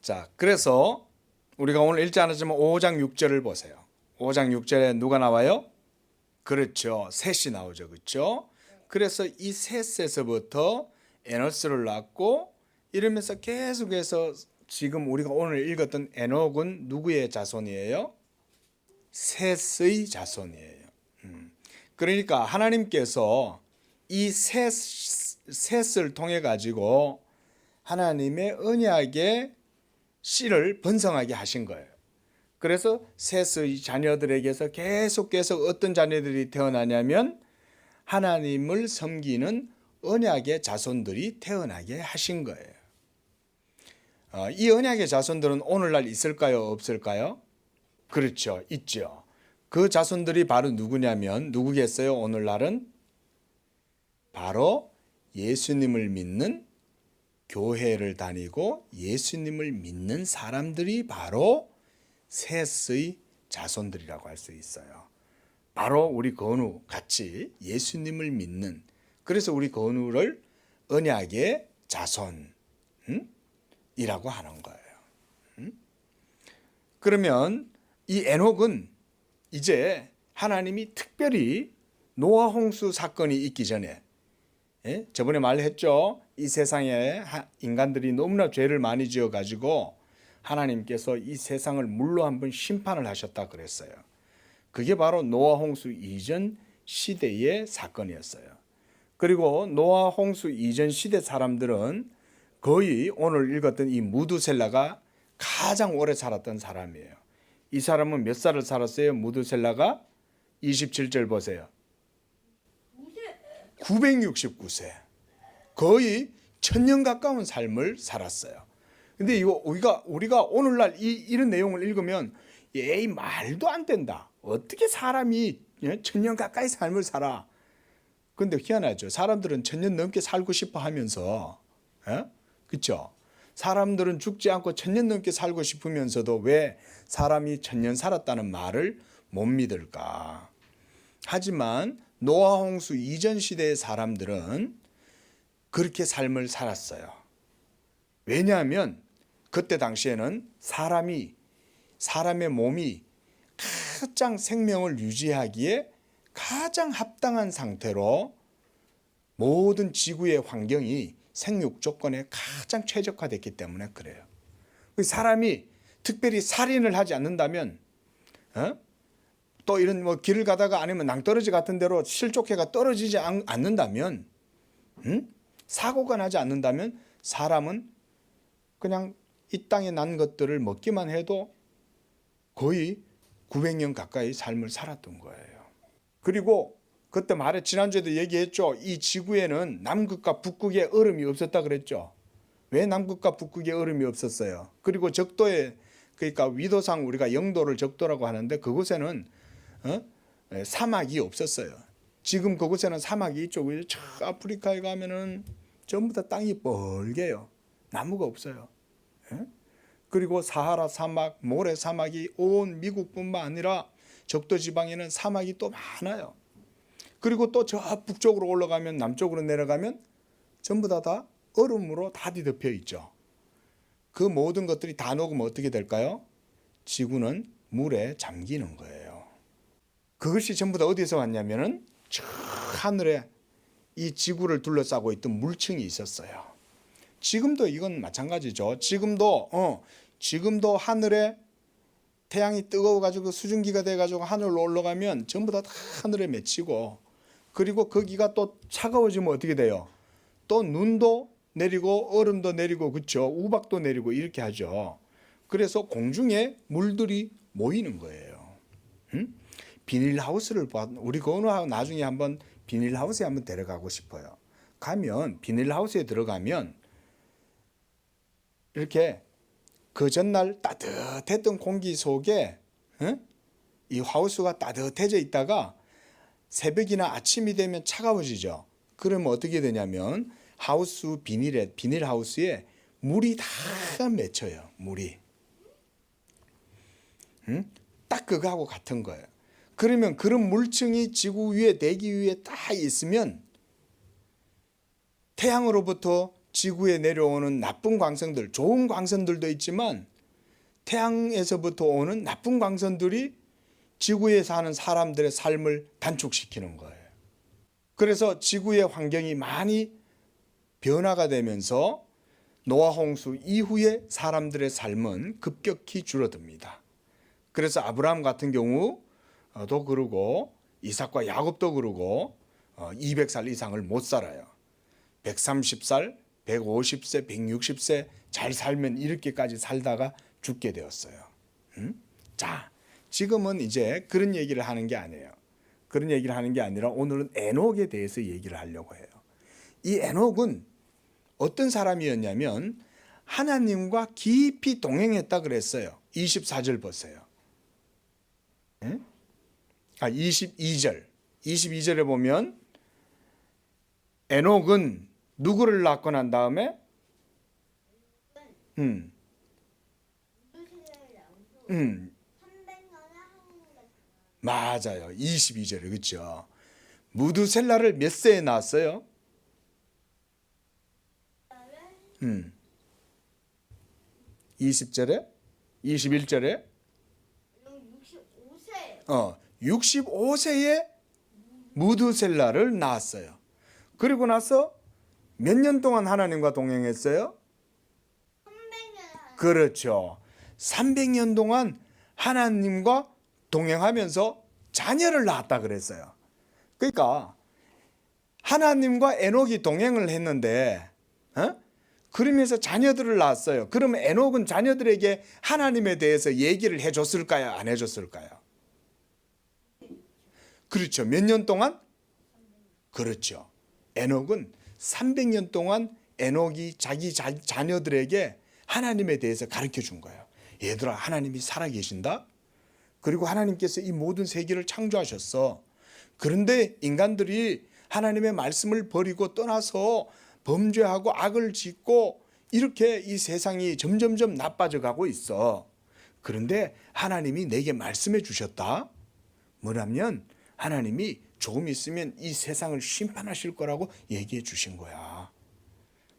자, 그래서 우리가 오늘 읽지 않았지만 5장 6절을 보세요. 5장 6절에 누가 나와요? 그렇죠. 셋이 나오죠. 그렇죠? 그래서 이 셋에서부터 에노스를 낳고 이러면서 계속해서 지금 우리가 오늘 읽었던 에녹은 누구의 자손이에요? 셋의 자손이에요. 그러니까 하나님께서 이 셋을 통해 가지고 하나님의 언약의 씨를 번성하게 하신 거예요. 그래서 셋의 자녀들에게서 계속해서 어떤 자녀들이 태어나냐면 하나님을 섬기는 언약의 자손들이 태어나게 하신 거예요. 이 언약의 자손들은 오늘날 있을까요? 없을까요? 그렇죠. 있죠. 그 자손들이 바로 누구냐면 누구겠어요? 오늘날은 바로 예수님을 믿는 교회를 다니고 예수님을 믿는 사람들이 바로 셋의 자손들이라고 할 수 있어요. 바로 우리 건우 같이 예수님을 믿는, 그래서 우리 건우를 언약의 자손이라고 하는 거예요. 그러면 이 에녹은 이제 하나님이 특별히 노아 홍수 사건이 있기 전에, 저번에 말했죠. 이 세상에 인간들이 너무나 죄를 많이 지어 가지고 하나님께서 이 세상을 물로 한번 심판을 하셨다 그랬어요. 그게 바로 노아 홍수 이전 시대의 사건이었어요. 그리고 노아 홍수 이전 시대 사람들은 거의 오늘 읽었던 이 무두셀라가 가장 오래 살았던 사람이에요. 이 사람은 몇 살을 살았어요? 무두셀라가 27절 보세요. 969세. 거의 1000년 가까운 삶을 살았어요. 근데 이거 우리가 오늘날 이런 내용을 읽으면 에이 말도 안 된다. 어떻게 사람이 1000년 가까이 삶을 살아? 근데 희한하죠. 사람들은 1000년 넘게 살고 싶어 하면서, 그렇죠? 사람들은 죽지 않고 1000년 넘게 살고 싶으면서도 왜 사람이 1000년 살았다는 말을 못 믿을까? 하지만 노아 홍수 이전 시대의 사람들은 그렇게 삶을 살았어요. 왜냐하면 그때 당시에는 사람의 몸이 가장 생명을 유지하기에 가장 합당한 상태로 모든 지구의 환경이 생육 조건에 가장 최적화됐기 때문에 그래요. 사람이 특별히 살인을 하지 않는다면, 또 이런 뭐 길을 가다가 아니면 낭떠러지 같은 데로 실족해가 떨어지지 않는다면, 사고가 나지 않는다면 사람은 그냥 이 땅에 난 것들을 먹기만 해도 거의 900년 가까이 삶을 살았던 거예요. 그리고 그때 지난주에도 얘기했죠. 이 지구에는 남극과 북극에 얼음이 없었다 그랬죠. 왜 남극과 북극에 얼음이 없었어요? 그리고 적도에, 그러니까 위도상 우리가 영도를 적도라고 하는데 그곳에는 사막이 없었어요. 지금 그곳에는 사막이 이쪽에 저 아프리카에 가면은 전부 다 땅이 뻘개요. 나무가 없어요. 그리고 사하라 사막, 모래 사막이 온 미국뿐만 아니라 적도 지방에는 사막이 또 많아요. 그리고 또 저 북쪽으로 올라가면, 남쪽으로 내려가면 전부 다 얼음으로 다 뒤덮여 있죠. 그 모든 것들이 다 녹으면 어떻게 될까요? 지구는 물에 잠기는 거예요. 그것이 전부 다 어디서 왔냐면은 저 하늘에 이 지구를 둘러싸고 있던 물층이 있었어요. 지금도 이건 마찬가지죠. 지금도 하늘에 태양이 뜨거워가지고 수증기가 돼가지고 하늘로 올라가면 전부 다 하늘에 맺히고, 그리고 거기가 또 차가워지면 어떻게 돼요? 또 눈도 내리고 얼음도 내리고, 그렇죠? 우박도 내리고 이렇게 하죠. 그래서 공중에 물들이 모이는 거예요. 비닐하우스를 우리 건우하고 나중에 한번 비닐하우스에 한번 데려가고 싶어요. 가면 비닐하우스에 들어가면 이렇게 그 전날 따뜻했던 공기 속에 이 하우스가 따뜻해져 있다가 새벽이나 아침이 되면 차가워지죠. 그러면 어떻게 되냐면 비닐하우스에 물이 다 맺혀요. 물이. 딱 그거하고 같은 거예요. 그러면 그런 물층이 지구 위에, 대기 위에 딱 있으면 태양으로부터 지구에 내려오는 나쁜 광선들, 좋은 광선들도 있지만 태양에서부터 오는 나쁜 광선들이 지구에 사는 사람들의 삶을 단축시키는 거예요. 그래서 지구의 환경이 많이 변화가 되면서 노아 홍수 이후에 사람들의 삶은 급격히 줄어듭니다. 그래서 아브라함 같은 경우도 그러고 이삭과 야곱도 그러고 200살 이상을 못 살아요. 130살, 150세, 160세 잘 살면 이렇게까지 살다가 죽게 되었어요. 자, 지금은 이제 그런 얘기를 하는 게 아니에요. 그런 얘기를 하는 게 아니라 오늘은 에녹에 대해서 얘기를 하려고 해요. 이 에녹은 어떤 사람이었냐면 하나님과 깊이 동행했다 그랬어요. 24절 보세요. 22절. 22절에 보면 에녹은 누구를 낳고 난 다음에 맞아요. 22절에 그렇죠. 무두셀라를 몇 세에 낳았어요? 20절에? 21절에? 65세에 무두셀라를 낳았어요. 그리고 나서 몇 년 동안 하나님과 동행했어요? 300년. 그렇죠. 300년 동안 하나님과 동행하면서 자녀를 낳았다 그랬어요. 그러니까 하나님과 에녹이 동행을 했는데 그러면서 자녀들을 낳았어요. 그러면 에녹은 자녀들에게 하나님에 대해서 얘기를 해줬을까요? 안 해줬을까요? 그렇죠. 몇 년 동안? 그렇죠. 에녹은 300년 동안 에녹이 자기 자녀들에게 하나님에 대해서 가르쳐 준 거예요. 얘들아, 하나님이 살아계신다? 그리고 하나님께서 이 모든 세계를 창조하셨어. 그런데 인간들이 하나님의 말씀을 버리고 떠나서 범죄하고 악을 짓고 이렇게 이 세상이 점점점 나빠져 가고 있어. 그런데 하나님이 내게 말씀해 주셨다. 뭐냐면 하나님이 조금 있으면 이 세상을 심판하실 거라고 얘기해 주신 거야.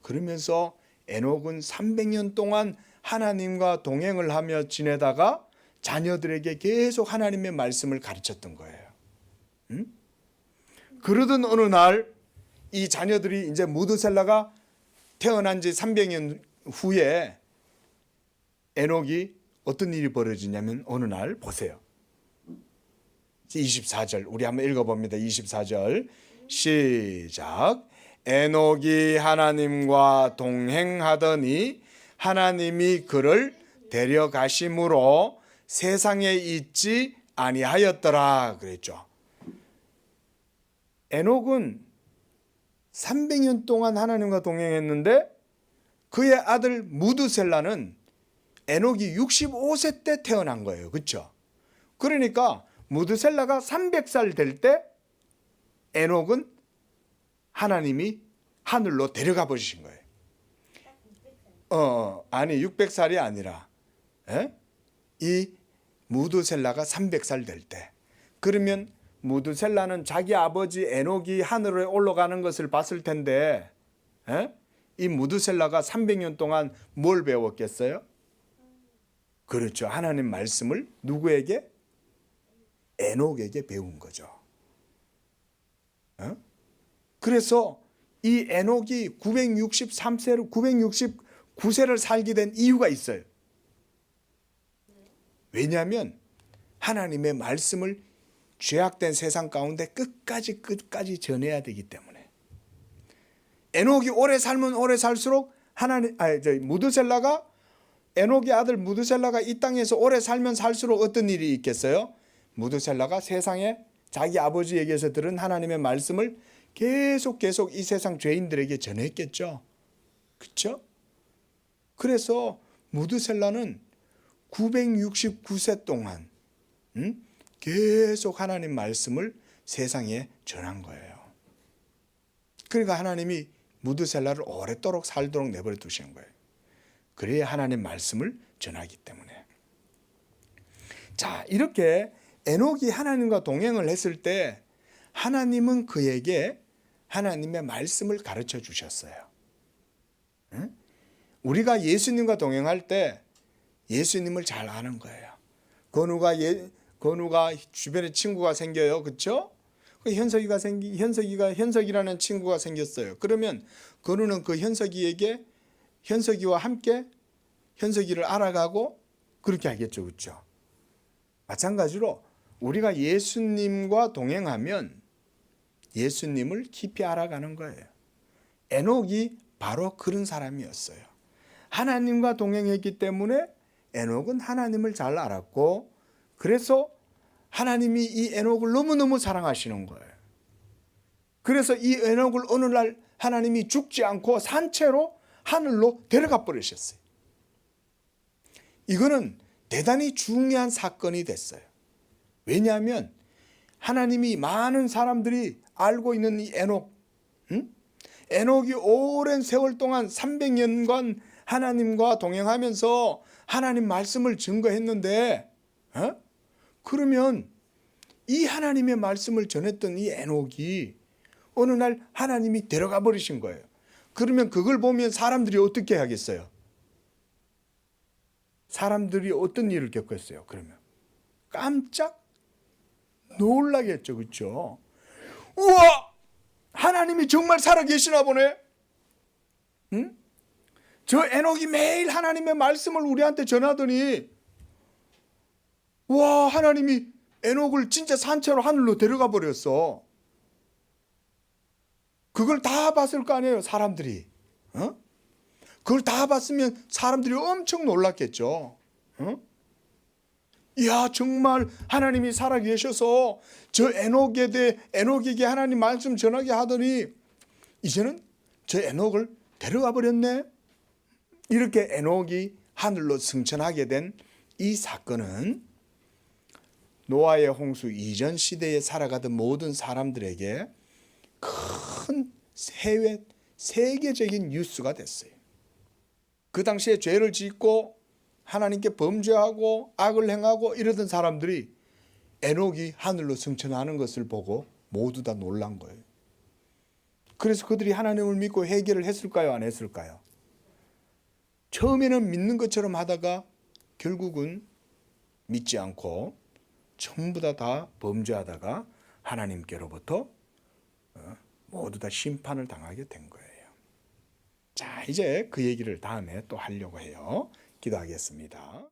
그러면서 에녹은 300년 동안 하나님과 동행을 하며 지내다가 자녀들에게 계속 하나님의 말씀을 가르쳤던 거예요. 그러던 어느 날 이 자녀들이 이제 무드셀라가 태어난 지 300년 후에 에녹이 어떤 일이 벌어지냐면 어느 날 보세요. 24절 우리 한번 읽어봅니다. 24절 시작. 에녹이 하나님과 동행하더니 하나님이 그를 데려가심으로 세상에 있지 아니하였더라 그랬죠. 에녹은 300년 동안 하나님과 동행했는데 그의 아들 무드셀라는 에녹이 65세 때 태어난 거예요. 그렇죠? 그러니까 무드셀라가 300살 될 때 에녹은 하나님이 하늘로 데려가 버리신 거예요. 아니 600살이 아니라 이 무드셀라가 300살 될 때. 그러면 무드셀라는 자기 아버지 에녹이 하늘에 올라가는 것을 봤을 텐데 이 무드셀라가 300년 동안 뭘 배웠겠어요? 그렇죠. 하나님 말씀을 누구에게? 에녹에게 배운 거죠. 그래서 이 에녹이 969세를 살게 된 이유가 있어요. 왜냐하면 하나님의 말씀을 죄악된 세상 가운데 끝까지 전해야 되기 때문에. 에녹이 오래 살면 오래 살수록 무드셀라가 에녹의 아들 무드셀라가 이 땅에서 오래 살면 살수록 어떤 일이 있겠어요? 무드셀라가 세상에 자기 아버지에게서 들은 하나님의 말씀을 계속 이 세상 죄인들에게 전했겠죠. 그렇죠? 그래서 무드셀라는 969세 동안 계속 하나님 말씀을 세상에 전한 거예요. 그러니까 하나님이 무드셀라를 오랫도록 살도록 내버려 두시는 거예요. 그래야 하나님 말씀을 전하기 때문에. 자, 이렇게 에녹이 하나님과 동행을 했을 때 하나님은 그에게 하나님의 말씀을 가르쳐 주셨어요. 응? 우리가 예수님과 동행할 때 예수님을 잘 아는 거예요. 건우가 주변에 친구가 생겨요. 그렇죠? 현석이라는 친구가 생겼어요. 그러면 건우는 그 현석이와 함께 현석이를 알아가고 그렇게 하겠죠. 그렇죠? 마찬가지로 우리가 예수님과 동행하면 예수님을 깊이 알아가는 거예요. 에녹이 바로 그런 사람이었어요. 하나님과 동행했기 때문에 에녹은 하나님을 잘 알았고, 그래서 하나님이 이 에녹을 너무너무 사랑하시는 거예요. 그래서 이 에녹을 어느 날 하나님이 죽지 않고 산채로 하늘로 데려가 버리셨어요. 이거는 대단히 중요한 사건이 됐어요. 왜냐하면 하나님이 많은 사람들이 알고 있는 이 에녹, 에녹이 오랜 세월 동안 300년간 하나님과 동행하면서 하나님 말씀을 증거했는데, 그러면 이 하나님의 말씀을 전했던 이 에녹이 어느 날 하나님이 데려가 버리신 거예요. 그러면 그걸 보면 사람들이 어떻게 하겠어요? 사람들이 어떤 일을 겪었어요? 그러면 깜짝 놀라겠죠. 그렇죠? 우와! 하나님이 정말 살아계시나 보네. 응? 저 에녹이 매일 하나님의 말씀을 우리한테 전하더니, 와, 하나님이 에녹을 진짜 산채로 하늘로 데려가 버렸어. 그걸 다 봤을 거 아니에요, 사람들이. 그걸 다 봤으면 사람들이 엄청 놀랐겠죠. 이야, 정말 하나님이 살아계셔서 저 에녹에게 하나님 말씀 전하게 하더니 이제는 저 에녹을 데려가 버렸네. 이렇게 에녹이 하늘로 승천하게 된 이 사건은 노아의 홍수 이전 시대에 살아가던 모든 사람들에게 큰 세계적인 뉴스가 됐어요. 그 당시에 죄를 짓고 하나님께 범죄하고 악을 행하고 이러던 사람들이 에녹이 하늘로 승천하는 것을 보고 모두 다 놀란 거예요. 그래서 그들이 하나님을 믿고 회개를 했을까요? 안 했을까요? 처음에는 믿는 것처럼 하다가 결국은 믿지 않고 전부 다 범죄하다가 하나님께로부터 모두 다 심판을 당하게 된 거예요. 자, 이제 그 얘기를 다음에 또 하려고 해요. 기도하겠습니다.